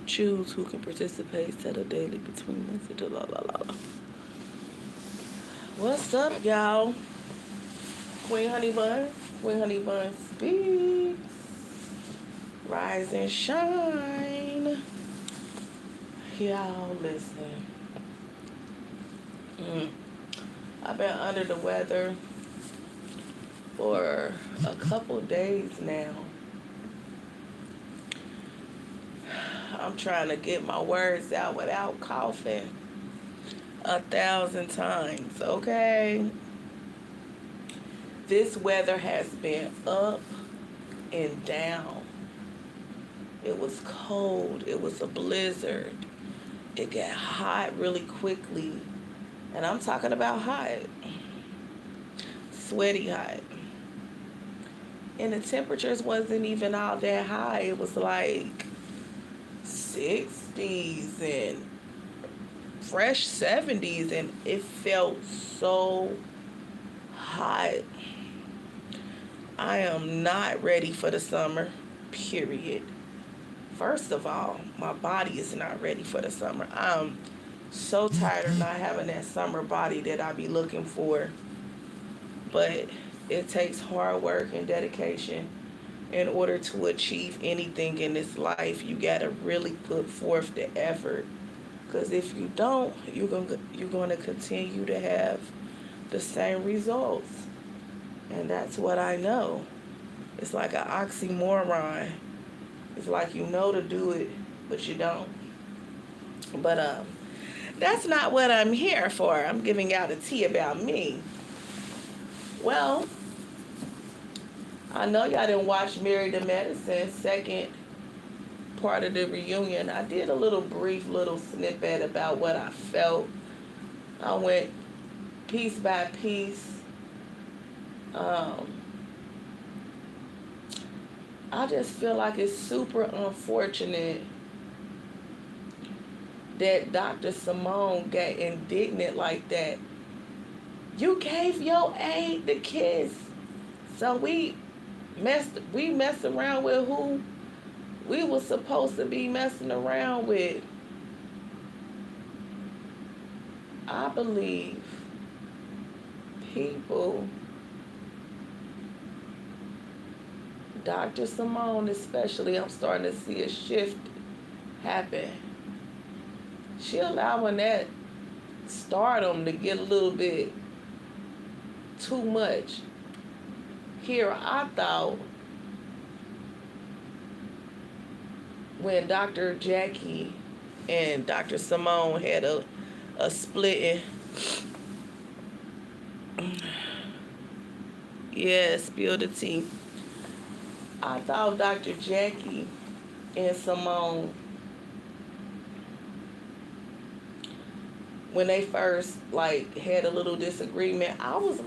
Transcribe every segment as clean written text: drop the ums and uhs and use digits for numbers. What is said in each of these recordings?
Choose who can participate. Set a daily between messages. La la la la. What's up, y'all? Queen Honey Bun. Queen Honey Bun speaks. Rise and shine. Y'all listen. I've been under the weather for a couple days now. I'm trying to get my words out without coughing 1,000 times, okay? This weather has been up and down. It was cold. It was a blizzard. It got hot really quickly. And I'm talking about hot. Sweaty hot. And the temperatures wasn't even all that high. It was like 60s and fresh 70s. And it felt so hot. I am not ready for the summer, period. First of all, my body is not ready for the summer. I'm so tired of not having that summer body that I be looking for. But it takes hard work and dedication in order to achieve anything in this life. You gotta really put forth the effort. Because if you don't, you're gonna continue to have the same results. And that's what I know. It's like an oxymoron. It's like you know to do it, but you don't. But that's not what I'm here for. I'm giving out a tea about me. Well, I know y'all didn't watch Married to Medicine, second part of the reunion. I did a brief little snippet about what I felt. I went piece by piece. I just feel like it's super unfortunate that Dr. Simone got indignant like that. You gave your aide the kiss. So we messed around with who we were supposed to be messing around with. I believe people, Dr. Simone especially, I'm starting to see a shift happen. She allowing that stardom to get a little bit too much. Here, I thought when Dr. Jackie and Dr. Simone had a splitting, yeah, spill the tea. I thought Dr. Jackie and Simone, when they first had a little disagreement, I was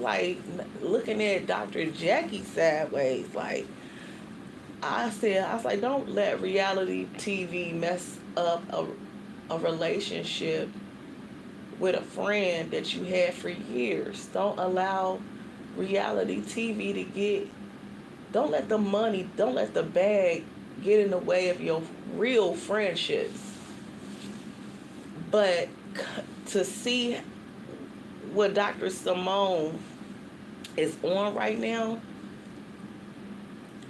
looking at Dr. Jackie sideways. I was like, don't let reality TV mess up a relationship with a friend that you had for years. Don't allow reality TV to don't let the money, don't let the bag get in the way of your real friendships. But to see what Dr. Simone is on right now,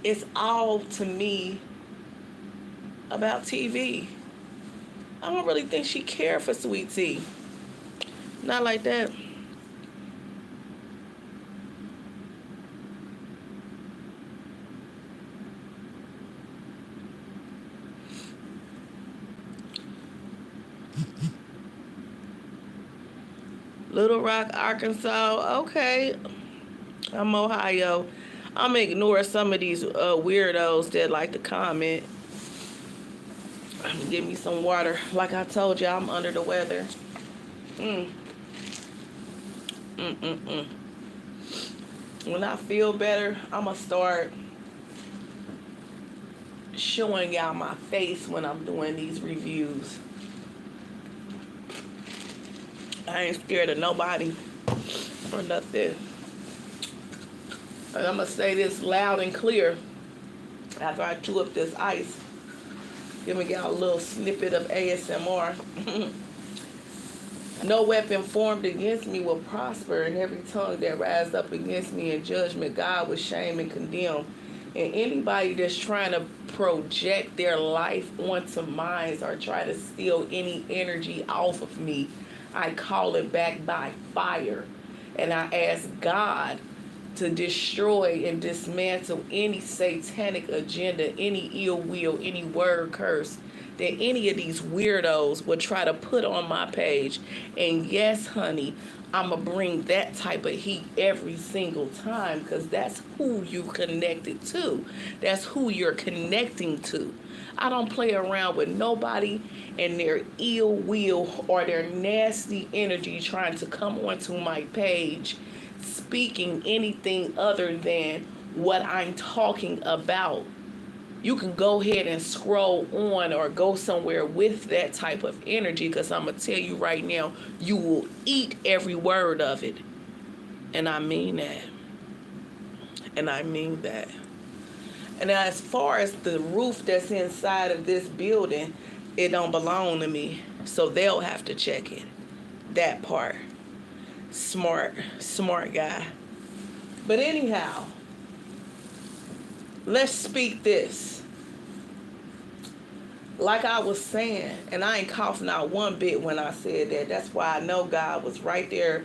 it's all, to me, about TV. I don't really think she cared for Sweet Tea. Not like that. Little Rock, Arkansas. Okay. I'm Ohio. I'm ignore some of these weirdos that like to comment. Give me some water. Like I told you, I'm under the weather. When I feel better, I'm going to start showing y'all my face when I'm doing these reviews. I ain't scared of nobody or nothing. And I'm going to say this loud and clear after I chew up this ice. Giving y'all a little snippet of ASMR. No weapon formed against me will prosper, and every tongue that rises up against me in judgment, God will shame and condemn. And anybody that's trying to project their life onto mine or try to steal any energy off of me, I call it back by fire. And I ask God to destroy and dismantle any satanic agenda, any ill will, any word curse that any of these weirdos would try to put on my page. And yes, honey, I'm going to bring that type of heat every single time, because that's who you connected to. That's who you're connecting to. I don't play around with nobody and their ill will or their nasty energy trying to come onto my page speaking anything other than what I'm talking about. You can go ahead and scroll on or go somewhere with that type of energy, because I'm going to tell you right now, you will eat every word of it. And I mean that. And I mean that. And as far as the roof that's inside of this building, it don't belong to me. So they'll have to check it. That part. Smart guy. But anyhow, let's speak this. Like I was saying, and I ain't coughing out one bit when I said that. That's why I know God was right there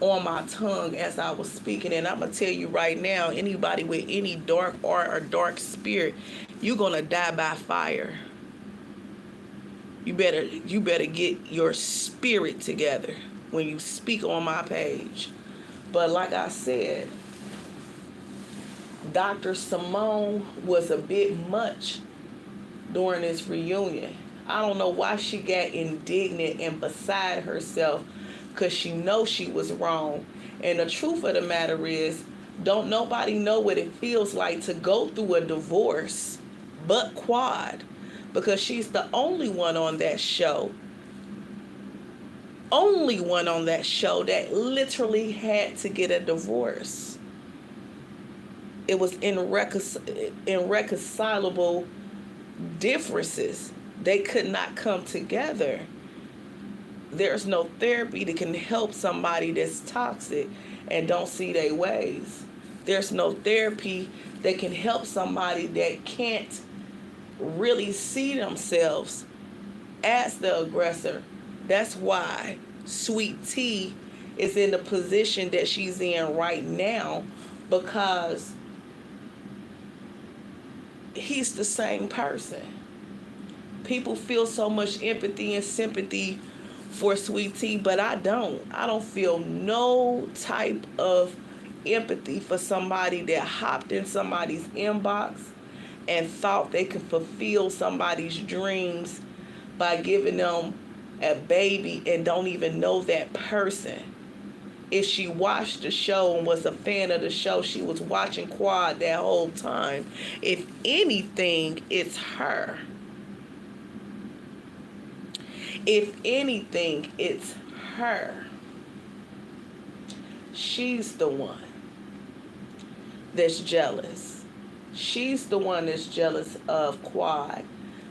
on my tongue as I was speaking. And I'm going to tell you right now, anybody with any dark art or dark spirit, you're going to die by fire. You better get your spirit together when you speak on my page. But like I said, Dr. Simone was a bit much during this reunion. I don't know why she got indignant and beside herself, because she knows she was wrong. And the truth of the matter is, don't nobody know what it feels like to go through a divorce but Quad, because she's the only one on that show. Only one on that show that literally had to get a divorce. It was irreconcilable differences. They could not come together. There's no therapy that can help somebody that's toxic and don't see their ways. There's no therapy that can help somebody that can't really see themselves as the aggressor. That's why Sweet Tea is in the position that she's in right now, because he's the same person. People feel so much empathy and sympathy for Sweet Tea, but I don't. I don't feel no type of empathy for somebody that hopped in somebody's inbox and thought they could fulfill somebody's dreams by giving them a baby and don't even know that person. If she watched the show and was a fan of the show, she was watching Quad that whole time. If anything, it's her. If anything, it's her. She's the one that's jealous. She's the one that's jealous of Quad.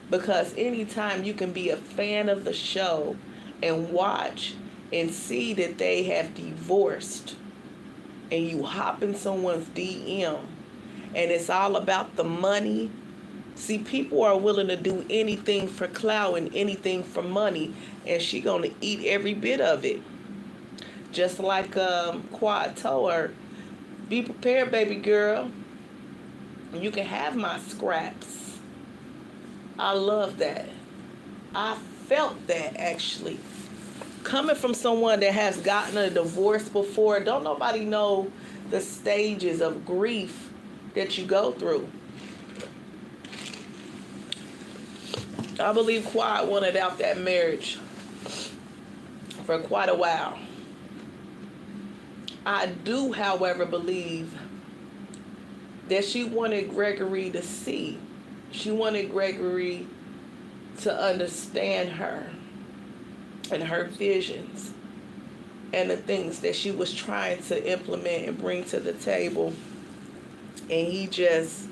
Because anytime you can be a fan of the show and watch and see that they have divorced, and you hop in someone's DM and it's all about the money. See, people are willing to do anything for clout and anything for money, and she gonna eat every bit of it. Just like Quad told her, be prepared, baby girl. You can have my scraps. I love that. I felt that, actually. Coming from someone that has gotten a divorce before, don't nobody know the stages of grief that you go through. I believe Quad wanted out that marriage for quite a while. I do, however, believe that she wanted Gregory to see. She wanted Gregory to understand her and her visions and the things that she was trying to implement and bring to the table. And he just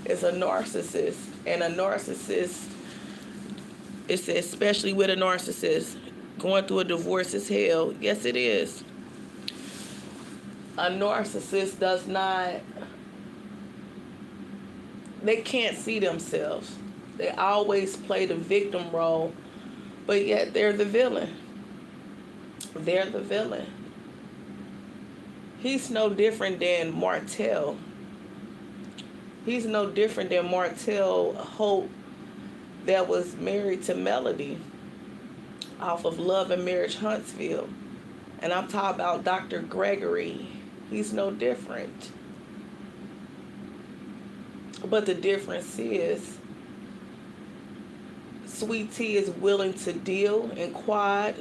is a narcissist. And a narcissist It's especially with a narcissist. Going through a divorce is hell. Yes, it is. A narcissist does not, they can't see themselves. They always play the victim role, but yet they're the villain. They're the villain. He's no different than Martell. He's no different than Martell Hope that was married to Melody off of Love and Marriage Huntsville. And I'm talking about Dr. Gregory. He's no different. But the difference is Sweet Tea is willing to deal and quad.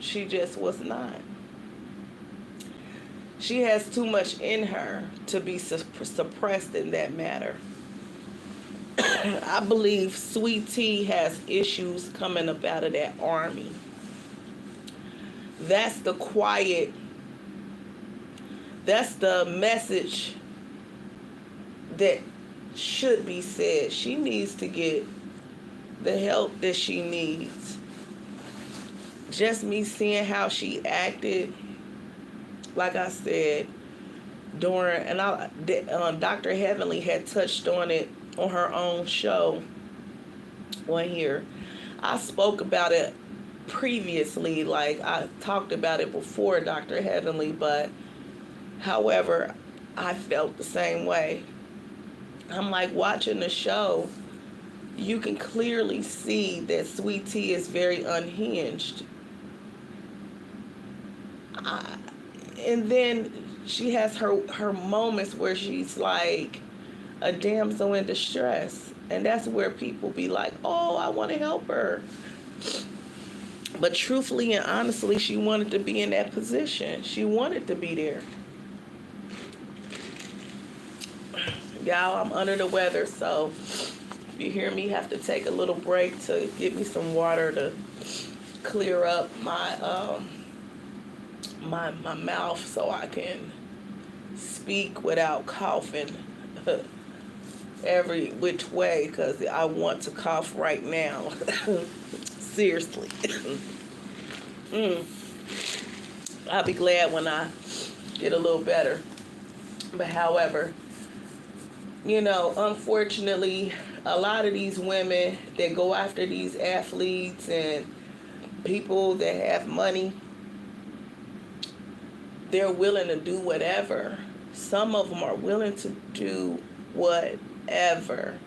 She just was not. She has too much in her to be suppressed in that matter. I believe Sweet Tea has issues coming up out of that army. That's the quiet, that's the message that should be said. She needs to get the help that she needs. Just me seeing how she acted, like I said, during, and Dr. Heavenly had touched on it on her own show on here. I spoke about it previously, like I talked about it before Dr. Heavenly, but however, I felt the same way. I'm like, watching the show, you can clearly see that Sweet Tea is very unhinged. And then she has her moments where she's like a damsel in distress. And that's where people be like, oh, I want to help her. But truthfully and honestly, she wanted to be in that position. She wanted to be there. Y'all, I'm under the weather, so if you hear me have to take a little break to get me some water to clear up my my mouth so I can speak without coughing every which way, because I want to cough right now. Seriously. I'll be glad when I get a little better. But however, you know, unfortunately, a lot of these women that go after these athletes and people that have money, they're willing to do whatever. Some of them are willing to do whatever.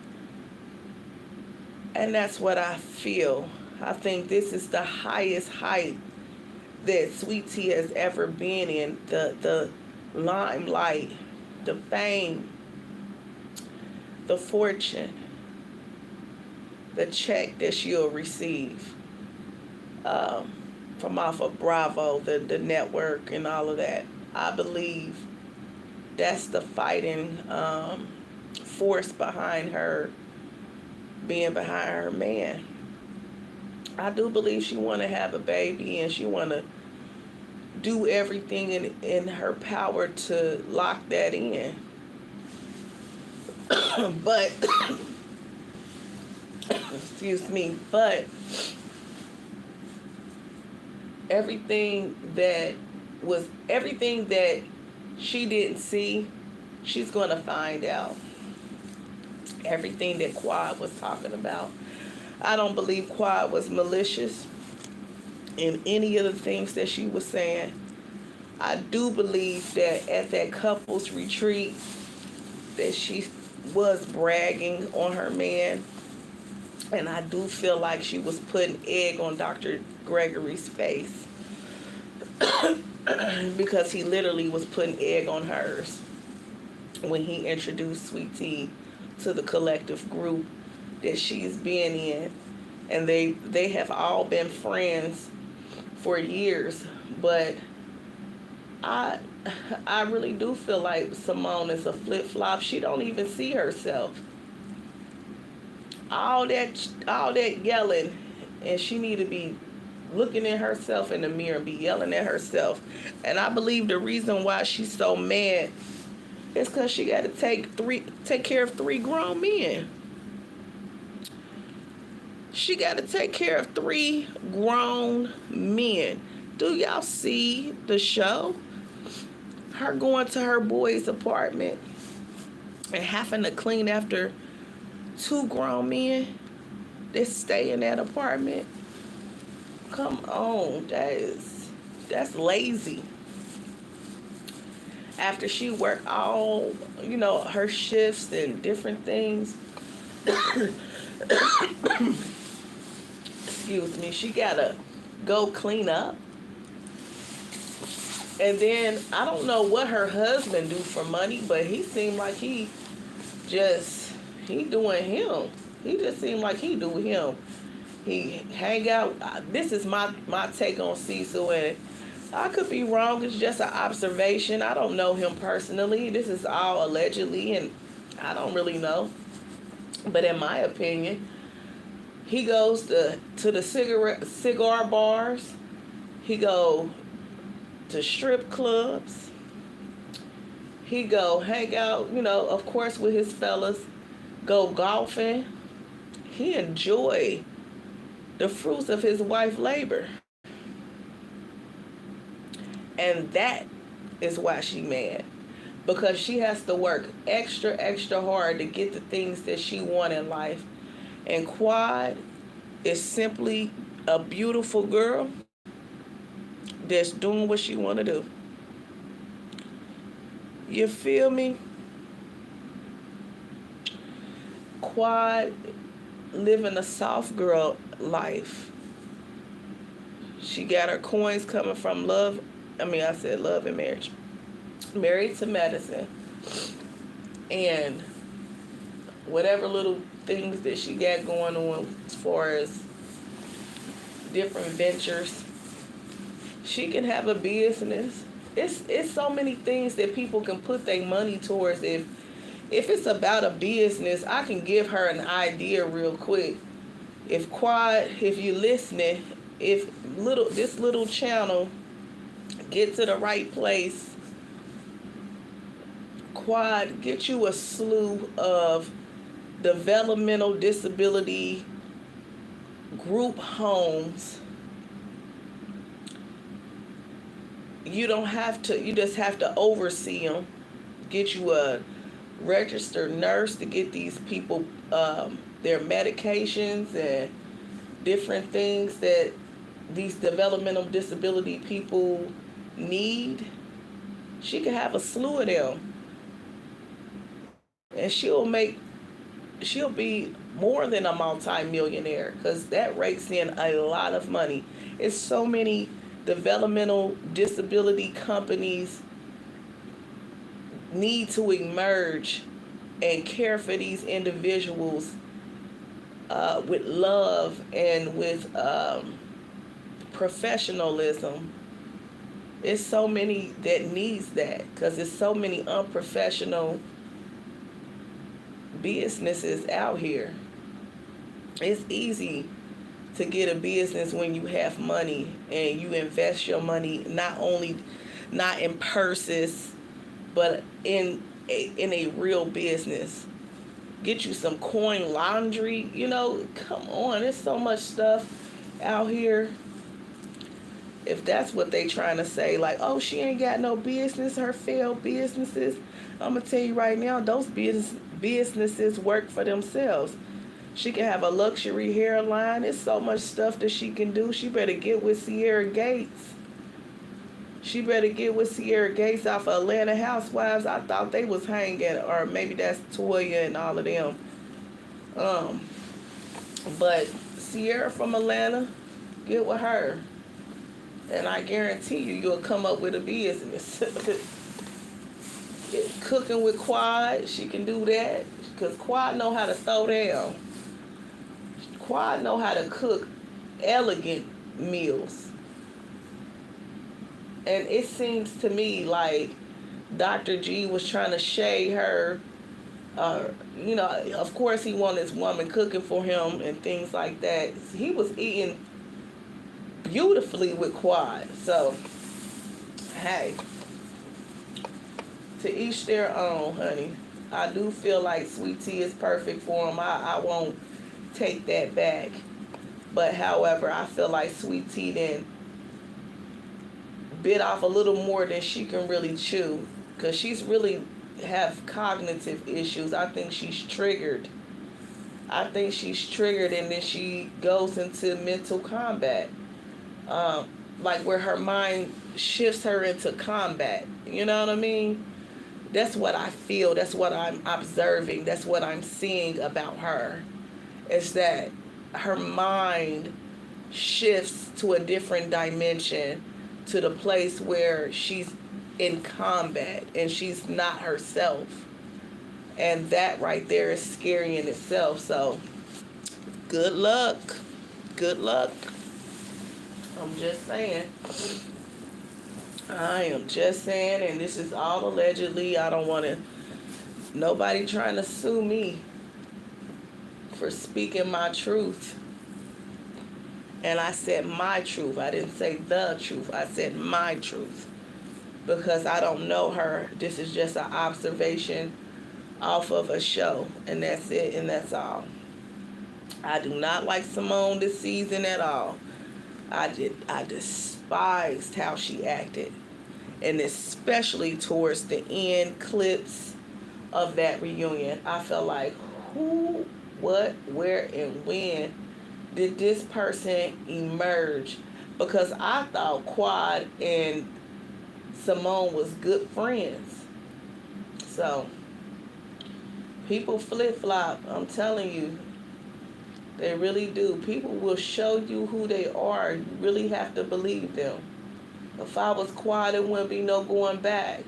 And that's what I feel. I think this is the highest height that Sweet Tea has ever been in. The limelight, the fame, the fortune, the check that she'll receive from off of Bravo, the network and all of that. I believe that's the fighting force behind her being behind her man. I do believe she want to have a baby and she want to do everything in her power to lock that in. But excuse me, but everything that she didn't see, she's going to find out. Everything that Quad was talking about. I don't believe Quad was malicious in any of the things that she was saying. I do believe that at that couples retreat that she was bragging on her man. And I do feel like she was putting egg on Dr. Gregory's face. Because he literally was putting egg on hers when he introduced Sweet Tea to the collective group that she's been in. And they have all been friends for years. But I really do feel like Simone is a flip-flop. She don't even see herself. All that yelling, and she need to be looking at herself in the mirror and be yelling at herself. And I believe the reason why she's so mad is because she got to take care of 3 grown men. She got to take care of 3 grown men. Do y'all see the show? Her going to her boy's apartment and having to clean after 2 grown men that stay in that apartment. Come on, that's lazy. After she worked all, her shifts and different things, excuse me, she gotta go clean up. And then I don't know what her husband do for money, but he seemed like he doing him. He just seemed like he do him. He hang out. This is my take on Cecil, and I could be wrong. It's just an observation. I don't know him personally. This is all allegedly, and I don't really know. But in my opinion, he goes to the cigar bars. He go to strip clubs. He go hang out, of course, with his fellas. Go golfing. He enjoy the fruits of his wife's labor. And that is why she mad. Because she has to work extra, extra hard to get the things that she want in life. And Quad is simply a beautiful girl that's doing what she want to do. You feel me? Quad living a soft girl life. She got her coins coming from love. I said love and marriage. Married to medicine. And whatever little things that she got going on as far as different ventures, she can have a business. It's so many things that people can put their money towards. If it's about a business, I can give her an idea real quick. If you're listening, if this little channel get to the right place, Quad, get you a slew of developmental disability group homes. You just have to oversee them. Get you a registered nurse to get these people their medications and different things that these developmental disability people need. She could have a slew of them. And she'll be more than a multi-millionaire, because that rakes in a lot of money. It's so many developmental disability companies need to emerge and care for these individuals with love and with professionalism. It's so many that needs that, because there's so many unprofessional businesses out here. It's easy to get a business when you have money and you invest your money not in purses, but in a real business. Get you some coin laundry. Come on, there's so much stuff out here. If that's what they trying to say, like, oh, she ain't got no business, her failed businesses, I'm gonna tell you right now, those businesses work for themselves. She can have a luxury hairline. There's so much stuff that she can do. She better get with Sierra Gates. Off of Atlanta Housewives. I thought they was hanging, or maybe that's Toya and all of them. But Sierra from Atlanta, get with her. And I guarantee you'll come up with a business. Cooking with Quad, she can do that. Because Quad know how to throw down. Quad know how to cook elegant meals. And it seems to me like Dr. G was trying to shade her. Of course he wanted his woman cooking for him and things like that. He was eating beautifully with Quad. So, hey, to each their own, honey. I do feel like Sweet Tea is perfect for him. I won't take that back. But however, I feel like Sweet Tea then bit off a little more than she can really chew, because she's really have cognitive issues. I think she's triggered. I think she's triggered, and then she goes into mental combat, um, like where her mind shifts her into combat. You know what I mean? That's what I feel. That's what I'm observing. That's what I'm seeing about her. Is that her mind shifts to a different dimension, to the place where she's in combat and she's not herself. And that right there is scary in itself. So, good luck. Good luck. I'm just saying. I am just saying, and this is all allegedly. I don't want to, nobody trying to sue me for speaking my truth. And I said my truth. I didn't say the truth. I said my truth. Because I don't know her. This is just an observation off of a show. And that's it, and that's all. I do not like Simone this season at all. I despised how she acted. And especially towards the end clips of that reunion. I felt like, who, what, where, and when did this person emerge? Because I thought Quad and Simone was good friends. So, people flip-flop. I'm telling you. They really do. People will show you who they are. You really have to believe them. If I was Quad, it wouldn't be no going back.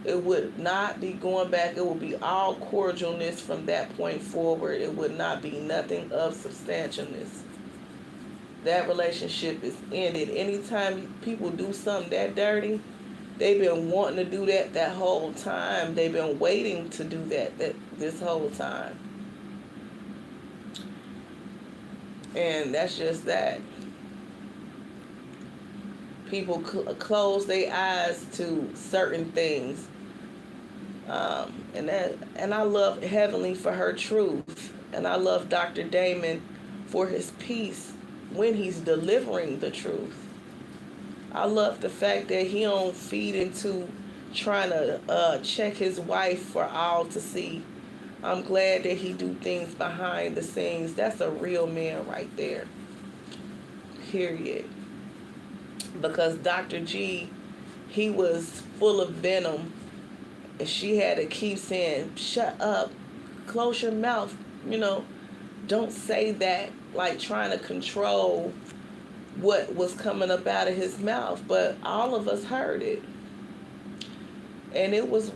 It would not be going back. It would be all cordialness from that point forward. It would not be nothing of substantialness. That relationship is ended. Anytime people do something that dirty, they've been wanting to do that whole time. They've been waiting to do that this whole time. And that's just that. People close their eyes to certain things. And I love Heavenly for her truth. And I love Dr. Damon for his peace when he's delivering the truth. I love the fact that he don't feed into trying to check his wife for all to see. I'm glad that he do things behind the scenes. That's a real man right there. Period. Because Dr. G, he was full of venom. And she had to keep saying, shut up, close your mouth, don't say that, like trying to control what was coming up out of his mouth. But all of us heard it. And it was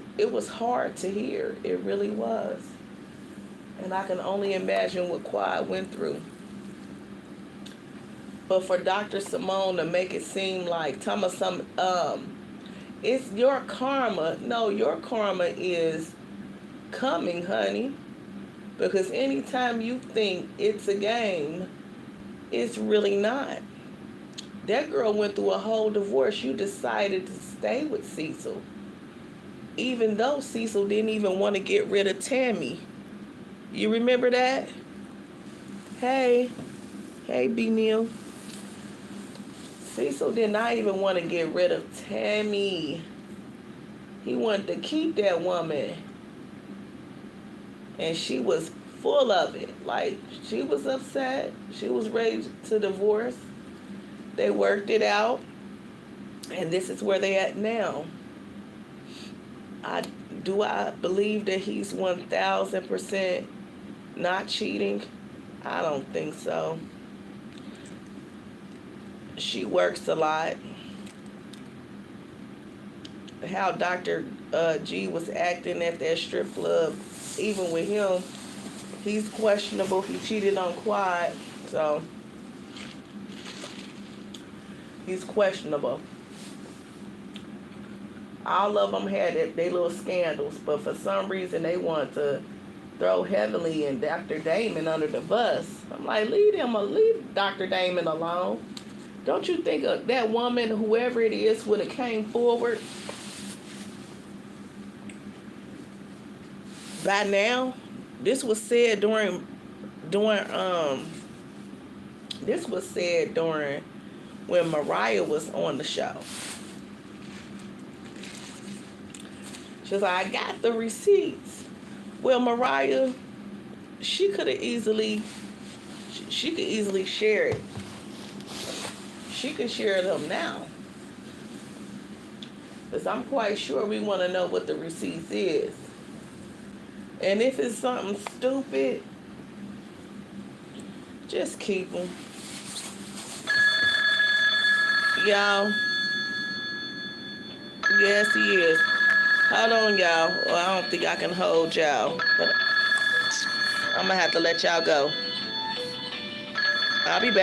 hard to hear. It really was. And I can only imagine what Quad went through. But for Dr. Simone to make it seem like, it's your karma. No, your karma is coming, honey. Because anytime you think it's a game, it's really not. That girl went through a whole divorce. You decided to stay with Cecil. Even though Cecil didn't even want to get rid of Tammy. You remember that? Hey, B. Neal. Cecil did not even want to get rid of Tammy. He wanted to keep that woman. And she was full of it. Like, she was upset. She was ready to divorce. They worked it out. And this is where they at now. Do I believe that he's 1,000% not cheating? I don't think so. She works a lot. How Dr. G was acting at that strip club, even with him, he's questionable. He cheated on Quad, so he's questionable. All of them had their little scandals, but for some reason they want to throw Heavenly and Dr. Damon under the bus. I'm like, leave Dr. Damon alone. Don't you think that woman, whoever it is, would have came forward by now? This was said during This was said during when Mariah was on the show. She was like, I got the receipts. Well, Mariah, she could easily share it. She could share them now. Because I'm quite sure we want to know what the receipts is. And if it's something stupid, just keep them. Y'all. Yes, he is. Hold on, y'all. Well, I don't think I can hold y'all. But I'm going to have to let y'all go. I'll be back.